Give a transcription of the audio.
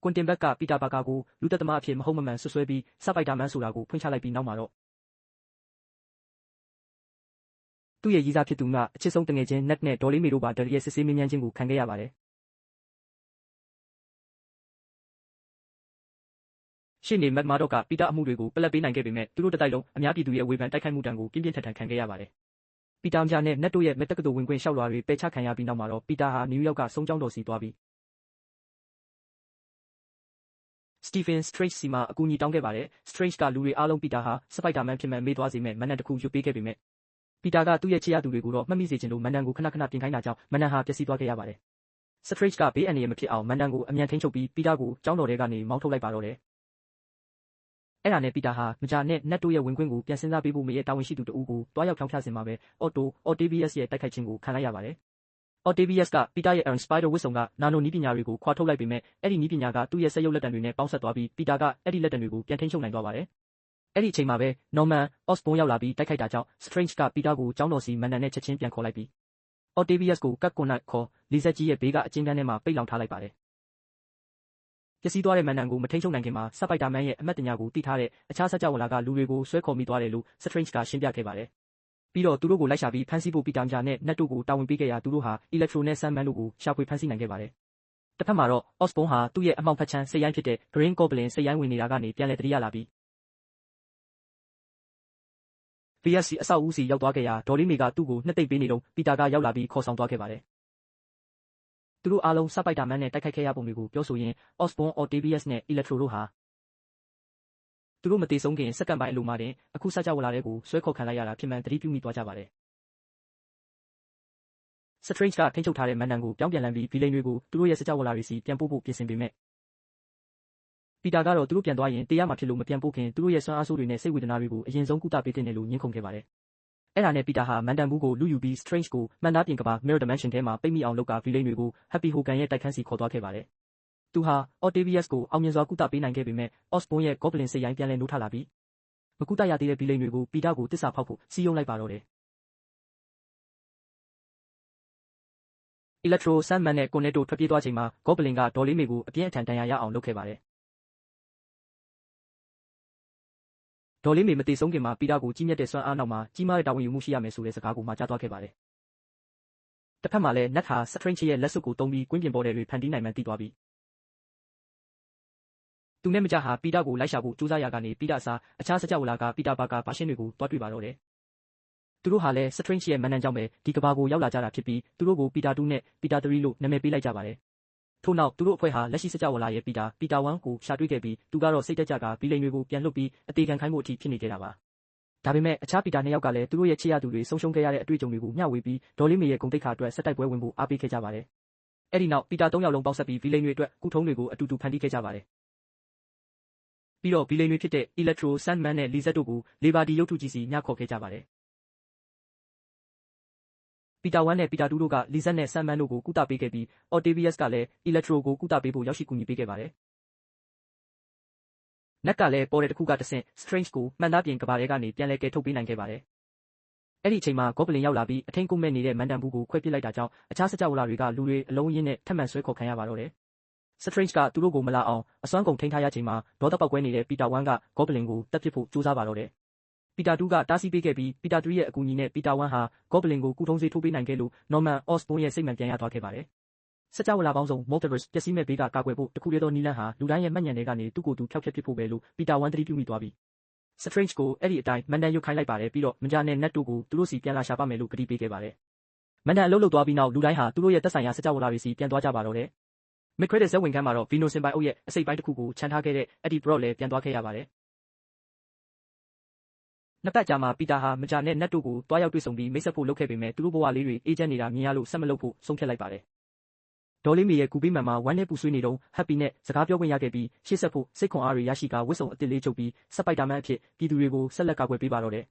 ကွန်တင်ဘက်ကပီတာပါကာကိုလူသက်သမားအဖြစ်မဟုတ်မမှန်ဆွဆွဲပြီးစပိုက်တာမန်ဆိုတာကိုဖွင့်ချလိုက်ပြီးနောက်မှာတော့သူ့ရဲ့ရည်စားဖြစ်သူကအချစ်ဆုံးတငယ်ချင်းနက်နဲ့ဒေါ်လေးမေတို့ပါဒရီရဲ့စစ်ဆေးမေးမြန်းခြင်းကိုခံခဲ့ရပါတယ်ရှေ့နေမက်မာတော့ကပီတာအမှုတွေကိုပလက်ပေးနိုင်ခဲ့ပေမဲ့သူတို့တတိုက်လုံးအများပြည်သူရဲ့ဝေဖန်တိုက်ခိုက်မှုတံကိုပြင်းပြင်းထန်ထန်ခံခဲ့ရပါတယ်ပီတာအမနဲ့နက်တို့ရဲ့မက်တက္ကသိုလ်ဝင်ခွင့်လျှောက်လွှာတွေပယ်ချခံရပြီးနောက်မှာတော့ပီတာဟာနယူးယောက်ကဆုံးကျောင်းတော်စီသွားပြီးစတီဖင်စထရိတ်စီမှာအကူအညီတောင်းခဲ့ပါတယ်စထရိတ်ကလူတွေအားလုံးပီတာဟာစပိုက်တာမန်ဖြစ်မှန်မေးသွားစေမဲ့မန်နန်တစ်ခုရွတ်ပေးခဲ့ပေမဲ့ပီတာကသူ့ရဲ့ချစ်ရသူတွေကိုတော့မှတ်မိစေချင်လို့မန်နန်ကိုခဏခဏပြင်ခိုင်းတာကြောင့်မန်နန်ဟာပျက်စီးသွားခဲ့ရပါတယ်စထရိတ်ကဘေးအန္တရာယ်မဖြစ်အောင်မန်နန်ကိုအမြန်ထိန်းချုပ်ပြီးပီတာကိုကျောင်းတော်ထဲကနေမောင်းထုတ်လိုက်ပါတော့တယ်အဲ့ဒါနဲ့ပီတာဟာမကြာနဲ့နက်တို့ရဲ့ဝင်ခွင့်ကိုပြန်စဉ်းစားပေးဖို့မရဲ့တာဝန်ရှိသူတဦးကိုတွားရောက်ဖြောင်းဖြစင်မှာပဲအော်တေဗီယက်စ်ရဲ့တိုက်ခိုက်ခြင်းကိုခံလိုက်ရပါတယ်အော်တေဗီယက်စ်ကပီတာရဲ့စပိုက်ဒါဝစ်စုံကနာနိုနီးပညာတွေကိုခွာထုတ်လိုက်ပေမဲ့အဲ့ဒီနီးပညာကသူ့ရဲ့စက်ရုပ်လက်တံတွေနဲ့ပေါင်းဆက်သွားပြီးပီတာကအဲ့ဒီလက်တံတွေကိုပြန်ထိန်းချုပ်နိုင်သွားပါတယ်အဲ့ဒီအချိန်မှာပဲနော်မန်အော့စဘွန်ရောက်လာပြီးတိုက်ခိုက်တာကြောင့်စထရိန့်ကပီတာကိုကျောင်းတော်စီမန်နန်နဲ့ချက်ချင်းပြန်ခေါ်လိုက်ပြီးအော်တေဗီယက်စ်ကိုကတ်ကွန်နတ်ခေါ်လီဇက်ကြီးရဲ့ဘေးကအကျဉ်းခန်းထဲမှာပိတ်လောင်ထားလိုက်ပါတယ်ပျက်စီးသွားတဲ့မန်နန်ကိုမထိန်းချုပ်နိုင်ခင်မှာစပိုက်တာမန်ရဲ့အမတ်တညာကိုတိထားတဲ့အခြားစကြဝဠာကလူတွေကိုဆွဲခေါ်မိသွားတယ်လို့စထရိန့်ကရှင်းပြခဲ့ပါတယ်ပြီးတော့သူတို့ကိုလိုက်ရှာပြီးဖမ်းဆီးဖို့ပီတာမကြာနဲ့နက်တို့ကိုတာဝန်ပေးခဲ့ရာသူတို့ဟာအီလက်ထရိုနဲ့ဆမ်မန်တို့ကိုရှာဖွေဖမ်းဆီးနိုင်ခဲ့ပါတယ်တစ်ဖက်မှာတော့အော့စဘွန်ဟာသူ့ရဲ့အမောင်ဖက်ချမ်းစိတ်ရိုင်းဖြစ်တဲ့ Green Goblin စိတ်ရိုင်းဝင်နေတာကနေပြန်လည်တတိယလာပြီး VSC အဆောက်အဦစီရောက်သွားခဲ့ရာဒေါ်လေးမေကသူ့ကိုနှစ်သိမ့်ပေးနေတော့ပီတာကရောက်လာပြီးခေါ်ဆောင်သွားခဲ့ပါတယ်သူတို့အားလုံးစပိုက်တာမန်နဲ့တိုက်ခိုက်ခဲ့ရပုံတွေကိုပြောဆိုရင်းအော့စဘွန်အော်တေဗီယက်စ်နဲ့အီလက်ထရိုတို့ဟာသူတို့မတေဆုံးခင်စက္ကန့်ပိုင်းအလိုမှတင်အခုစကြဝဠာတွေကိုဆွဲခေါ်ခံလိုက်ရတာဖြစ်မှန်သတိပြုမိသွားကြပါတယ်စထရိန့်ကထိန်းချုပ်ထားတဲ့မန်နန်ကိုပြောင်းပြန်လှန်ပြီးဗီလိန်တွေကိုသူတို့ရဲ့စကြဝဠာတွေစီပြန်ပို့ဖို့ပြင်ဆင်ပေမဲ့ပီတာကတော့သူတို့ပြန်သွားရင်တရားမှာဖြစ်လို့မပြန်ပို့ခင်သူတို့ရဲ့ဆွမ်းအားဆိုးတွေနဲ့စိတ်ဝေဒနာတွေကိုအရင်ဆုံးကုသပေးတဲ့နယ်လို့ညှင်းခုန်ခဲ့ပါတယ်အဲ့ဒါနဲ့ပီတာဟာမန်တန်ဘူးကိုလူယူပြီးစထရိန့်ကိုမှန်သားပြင်ကဘာ Mirror Dimension ထဲမှာပိတ်မိအောင်လုပ်ကဗီလိန်တွေကို Happy Hogan ရဲ့တိုက်ခန်းစီခေါ်သွားခဲ့ပါတယ်သူဟာ Octavius ကိုအောင်မြင်စွာကုသပေးနိုင်ခဲ့ပေမဲ့ Osborn ရဲ့ Goblin စိတ်ရိုင်းပြန်လည်နိုးထလာပြီးမကုသရသေးတဲ့ဗီလိန်တွေကိုပီတာကိုတစ္ဆာဖောက်ဖို့စီးရုံးလိုက်ပါတော့တယ်အီလက်ထရိုဆမ်မန်နဲ့ကွန်နက်တို့ထွက်ပြေးသွားချိန်မှာ Goblin ကဒေါ်လေးမေကိုအပြင်းအထန်ဒဏ်ရာရအောင်လုပ်ခဲ့ပါတယ်ဒေါ်လေးမေမတေဆုံးခင်မှာပီတာကိုကြီးမြတ်တဲ့စွမ်းအားနောက်မှာကြီးမားတဲ့တာဝန်ယူမှုရှိရမယ်ဆိုတဲ့စကားကိုမှာကြားသွားခဲ့ပါတယ်တစ်ဖက်မှာလည်းနတ်ဟာစထရိန့်ချရဲ့လက်စွပ်ကိုတုံးပြီးကွင်းပြင်ပေါ်တွေဖန်တီးနိုင်မှန်းသိသွားပြီသူနဲ့မကြဟာပီတာကိုလိုက်ရှာဖို့ကြိုးစားရာကနေပီတာအစားအခြားစကြဝဠာကပီတာဘာကာဘာရှင်းတွေကိုတွားတွေ့ပါတော့တယ်သူတို့ဟာလည်းစထရိန့်ချရဲ့မန်နန်ကြောင့်ပဲဒီကဘာကိုရောက်လာကြတာဖြစ်ပြီးသူတို့ကိုပီတာ2နဲ့ပီတာ3လို့နာမည်ပေးလိုက်ကြပါတယ်ထို့နောက်သူတို့အဖွဲ့ဟာလက်ရှိစကြဝဠာရဲ့ပီတာ1ကိုရှာတွေ့ခဲ့ပြီးသူကတော့စိတ်တက်ကြကဗီလိန်တွေကိုပြန်လွတ်ပြီးအသေးခံခိုင်းဖို့အထိဖြစ်နေကြတာပါဒါပေမဲ့အခြားပီတာ2ယောက်ကလည်းသူတို့ရဲ့ချစ်ရသူတွေဆုံးရှုံးခဲ့ရတဲ့အတွေ့အကြုံတွေကိုမျှဝေပြီးဒေါ်လေးမေရဲ့ဂုဏ်သိက္ခာအတွက်ဆက်တိုက်ပွဲဝင်ဖို့အားပေးခဲ့ကြပါတယ်အဲ့ဒီနောက်ပီတာ3ယောက်လုံးပေါင်းဆက်ပြီးဗီလိန်တွေအတွက်ကုထုံးတွေကိုအတူတူဖန်တီးခဲ့ကြပါတယ်ပြီးတော့ဗီလိန်တွေဖြစ်တဲ့အီလက်ထရိုဆန်မန်နဲ့လီဇက်တို့ကိုလေဘာဒီရုပ်ထုကြီးစီညှခေါ်ခဲ့ကြပါတယ်ပီတာ1နဲ့ပီတာ2တို့ကလီဇက်နဲ့ဆမ်မန်တို့ကိုကုသပေးခဲ့ပြီးအော်တေဗီယက်စ်ကလည်းအီလက်ထရိုကိုကုသပေးဖို့ရောက်ရှိကူညီပေးခဲ့ပါတယ်နက်ကလည်းပေါ်တဲ့တစ်ခုကတဆင့်စထရိန့်ကိုမှန်သားပြင်ကဘာထဲကနေပြန်လဲကယ်ထုတ်ပေးနိုင်ခဲ့ပါတယ်အဲ့ဒီအချိန်မှာဂေါဘလင်ရောက်လာပြီးအထင်းကုတ်မဲ့နေတဲ့မန်တန်ဘူးကိုခွဲပစ်လိုက်တာကြောင့်အခြားစကြဝဠာတွေကလူတွေအလုံးရင်းနဲ့ထပ်မံဆွဲခေါ်ခံရပါတော့တယ်စထရိန့်ကသူတို့ကိုမလာအောင်အစွမ်းကုန်ထိန်းထားရချိန်မှာဒေါသပောက်ကွဲနေတဲ့ပီတာ1ကဂေါဘလင်ကိုတပ်ပစ်ဖို့ကြိုးစားပါတော့တယ်ပီတာ2ကတားဆီးပေးခဲ့ပြီးပီတာ3ရဲ့အကူအညီနဲ့ပီတာ1ဟာဂေါဘလင်ကိုကုထုံးစေးထိုးပေးနိုင်ခဲ့လို့နော်မန်အော့စဘွန်ရဲ့စိတ်မှန်ပြန်ရသွားခဲ့ပါတယ်စကြဝဠာပေါင်းစုံ Multiverse ပျက်စီးမဲ့ဘေးကကာကွယ်ဖို့တခုတည်းသောနည်းလမ်းဟာလူတိုင်းရဲ့မှတ်ဉာဏ်တွေကနေသူ့ကိုယ်သူဖျောက်ဖျက်ပစ်ဖို့ပဲလို့ပီတာ1သတိပြုမိသွားပြီစထရိန့်ကိုအဲ့ဒီအတိုင်းမန်ဒန်ရုပ်ခိုင်းလိုက်ပါတယ်ပြီးတော့မကြာနဲ့နက်တို့ကိုသူတို့စီပြန်လာရှာပါမယ်လို့ကတိပေးခဲ့ပါတယ်မန်ဒန်အလုပ်လုပ်သွားပြီးနောက်လူတိုင်းဟာသူတို့ရဲ့သက်ဆိုင်ရာစကြဝဠာတွေစီပြန်သွားကြပါတော့တယ်မစ်ခရက်တဲ့ဇက်ဝင်ခန်းမှာတော့ဗီနိုစင်ပိုင်အုပ်ရဲ့အစိပ်ပိုင်းတစ်ခုကိုခြံထားခဲ့တဲ့အဲ့ဒီဘရော့လည်းပြန်သွားခဲ့ရပါတယ်နှစ်ပတ်ကြာမှပီတာဟာမကြာနဲ့နက်တို့ကိုတွားရောက်တွေ့ဆုံပြီးမိတ်ဆက်ဖို့လုပ်ခဲ့ပေမဲ့သူတို့ဘဝလေးတွေအေးချမ်းနေတာမြင်ရလို့ဆက်မလုပ်ဖို့ဆုံးဖြတ်လိုက်ပါတယ်ဒေါ်လေးမေရဲ့ကူပေးမှန်မှာဝမ်းနဲ့ပူဆွေးနေတော့ဟပ်ပီနဲ့စကားပြောခွင့်ရခဲ့ပြီးရှေ့ဆက်ဖို့စိတ်ခွန်အားတွေရရှိကဝစ်စုံအစ်စ်လေးချုပ်ပြီးစပိုက်တာမန်အဖြစ်ပြည်သူတွေကိုဆက်လက်ကာကွယ်ပေးပါတော့တယ်